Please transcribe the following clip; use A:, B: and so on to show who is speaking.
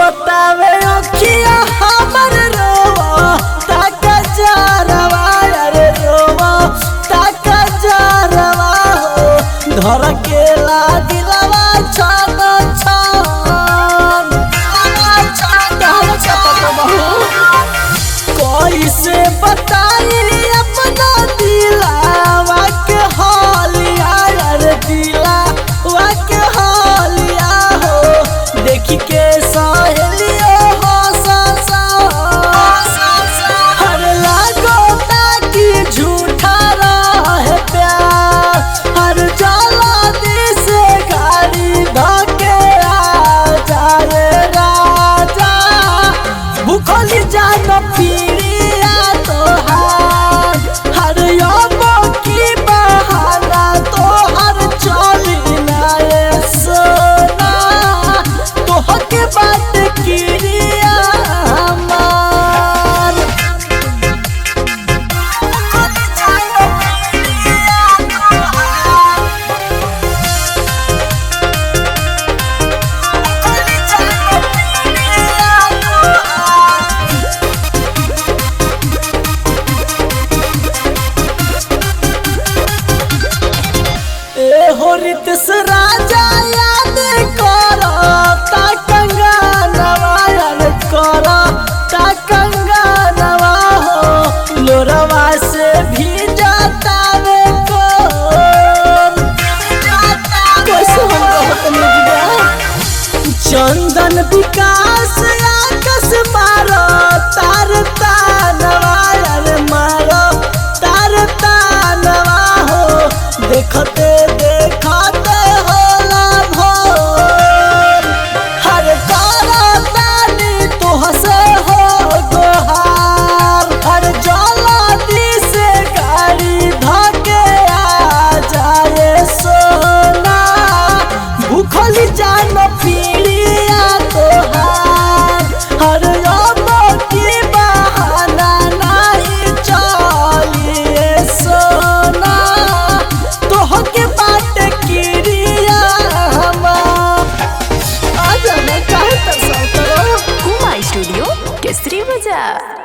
A: रोतावे अखिया हमर रोवा ताका जारवा अरे रोवा ताका जारवा हो धर के ला दिलवा छन छन कैसे बताई अपना दिलावा के हालिया अरे दिलावा के हालिया हो देखी के सहेलियो हर लागो ताकि झूठा रहे प्यार हर जाला दी से गाड़ी धके आ जाए राजा भूखली जान पीड़िया तोहार हर योबो की बहाना तोहर चली ना ये सोना तोहके बात किरिया हमार भूखली जान पीड़िया तोहार भूखली जान पीड़िया तोहार ए हो रितेश राजा याद करो ता कंगनवा याद करो ता कंगनवा हो लोरवा से भी जाता वे चंदन विकास आकाश मारो तार तानवा यार मारो तार तानवा हो देखते देखते होला भोर हर तारा तानी तुहसे हो गोहार हर जाला दी से गाड़ी धके आ जाए सोना भूखली जान पीड़िया तोहार हर योबो की बहाना नहीं चलिए सोना तोहके बात किरिया हमार आ जाना चाहे तो करो
B: कुमार स्टूडियो केसरी बाजार।